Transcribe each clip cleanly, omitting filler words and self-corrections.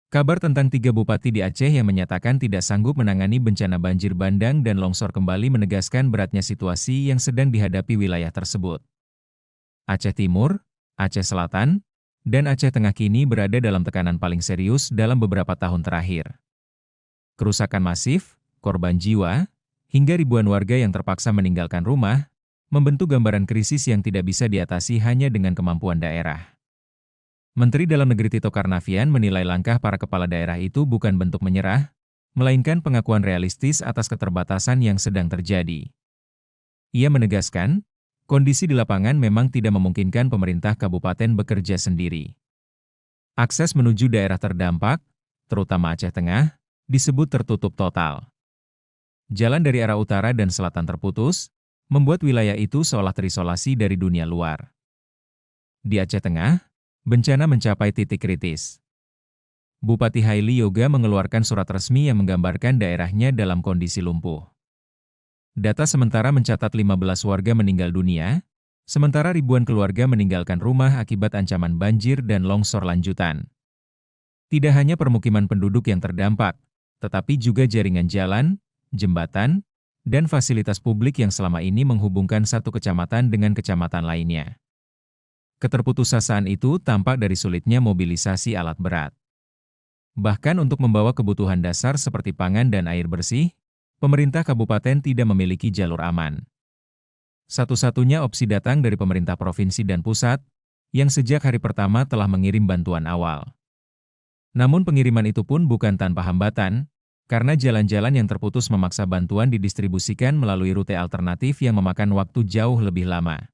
Kabar tentang 3 bupati di Aceh yang menyatakan tidak sanggup menangani bencana banjir bandang dan longsor kembali menegaskan beratnya situasi yang sedang dihadapi wilayah tersebut. Aceh Timur, Aceh Selatan, dan Aceh Tengah kini berada dalam tekanan paling serius dalam beberapa tahun terakhir. Kerusakan masif, korban jiwa, hingga ribuan warga yang terpaksa meninggalkan rumah, membentuk gambaran krisis yang tidak bisa diatasi hanya dengan kemampuan daerah. Menteri Dalam Negeri Tito Karnavian menilai langkah para kepala daerah itu bukan bentuk menyerah, melainkan pengakuan realistis atas keterbatasan yang sedang terjadi. Ia menegaskan, kondisi di lapangan memang tidak memungkinkan pemerintah kabupaten bekerja sendiri. Akses menuju daerah terdampak, terutama Aceh Tengah, disebut tertutup total. Jalan dari arah utara dan selatan terputus, membuat wilayah itu seolah terisolasi dari dunia luar. Di Aceh Tengah, bencana mencapai titik kritis. Bupati Haili Yoga mengeluarkan surat resmi yang menggambarkan daerahnya dalam kondisi lumpuh. Data sementara mencatat 15 warga meninggal dunia, sementara ribuan keluarga meninggalkan rumah akibat ancaman banjir dan longsor lanjutan. Tidak hanya permukiman penduduk yang terdampak, tetapi juga jaringan jalan, jembatan, dan fasilitas publik yang selama ini menghubungkan satu kecamatan dengan kecamatan lainnya. Keterputusasaan itu tampak dari sulitnya mobilisasi alat berat. Bahkan untuk membawa kebutuhan dasar seperti pangan dan air bersih, pemerintah kabupaten tidak memiliki jalur aman. Satu-satunya opsi datang dari pemerintah provinsi dan pusat, yang sejak hari pertama telah mengirim bantuan awal. Namun pengiriman itu pun bukan tanpa hambatan, karena jalan-jalan yang terputus memaksa bantuan didistribusikan melalui rute alternatif yang memakan waktu jauh lebih lama.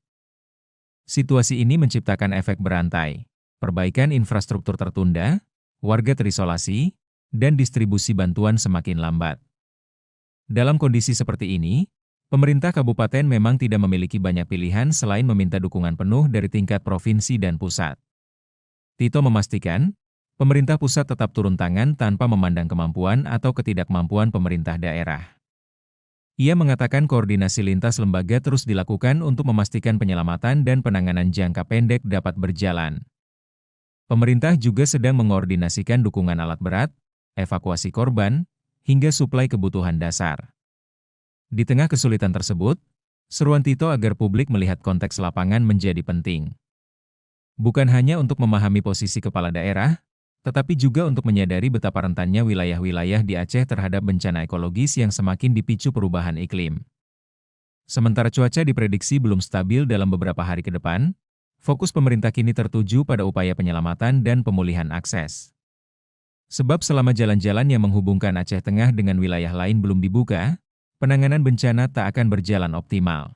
Situasi ini menciptakan efek berantai, perbaikan infrastruktur tertunda, warga terisolasi, dan distribusi bantuan semakin lambat. Dalam kondisi seperti ini, pemerintah kabupaten memang tidak memiliki banyak pilihan selain meminta dukungan penuh dari tingkat provinsi dan pusat. Tito memastikan, pemerintah pusat tetap turun tangan tanpa memandang kemampuan atau ketidakmampuan pemerintah daerah. Ia mengatakan koordinasi lintas lembaga terus dilakukan untuk memastikan penyelamatan dan penanganan jangka pendek dapat berjalan. Pemerintah juga sedang mengordinasikan dukungan alat berat, evakuasi korban, hingga suplai kebutuhan dasar. Di tengah kesulitan tersebut, seruan Tito agar publik melihat konteks lapangan menjadi penting. Bukan hanya untuk memahami posisi kepala daerah, tetapi juga untuk menyadari betapa rentannya wilayah-wilayah di Aceh terhadap bencana ekologis yang semakin dipicu perubahan iklim. Sementara cuaca diprediksi belum stabil dalam beberapa hari ke depan, fokus pemerintah kini tertuju pada upaya penyelamatan dan pemulihan akses. Sebab selama jalan-jalan yang menghubungkan Aceh Tengah dengan wilayah lain belum dibuka, penanganan bencana tak akan berjalan optimal.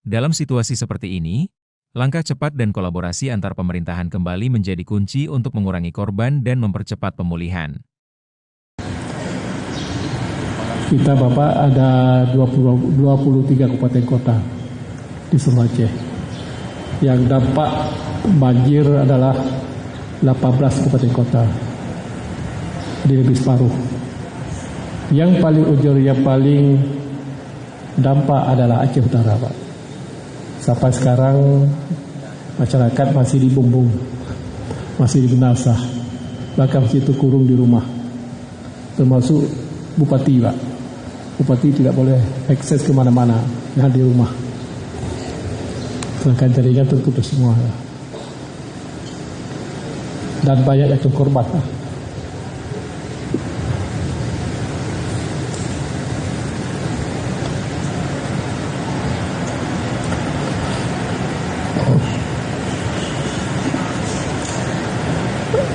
Dalam situasi seperti ini, langkah cepat dan kolaborasi antar pemerintahan kembali menjadi kunci untuk mengurangi korban dan mempercepat pemulihan. Kita Bapak ada 23 kabupaten kota di seluruh Aceh. Yang dampak banjir adalah 18 kabupaten kota, di lebih separuh. Yang paling ujung, yang paling dampak adalah Aceh Utara, Pak. Sampai sekarang masyarakat masih dibumbung, masih dibinasa, bahkan masih terkurung di rumah. Termasuk Bupati, Pak. Bupati tidak boleh akses kemana-mana, yang di rumah. Sedangkan jaringan terputus semua. Dan banyak yang korban.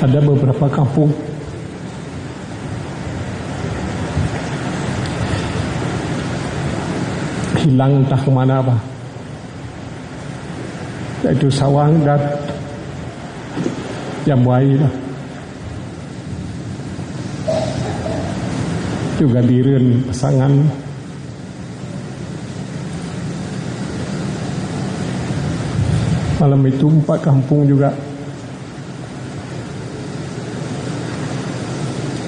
Ada beberapa kampung hilang entah kemana, Pak. Yaitu Sawang dan Jambuai lah. Juga Biren, Pasangan. Malam itu 4 kampung juga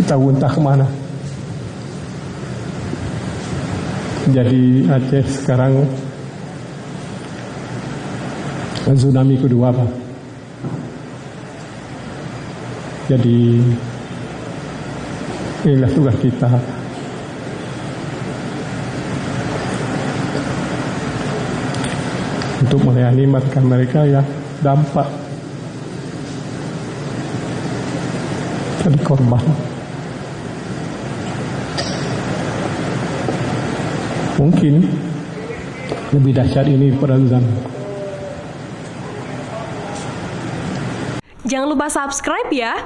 tahu entah kemana. Jadi Aceh sekarang tsunami kedua, Pak. Jadi Inilah tugas kita. Untuk melayani mereka yang dampak jadi korban. Mungkin lebih dahsyat ini pada zaman. Jangan lupa subscribe ya.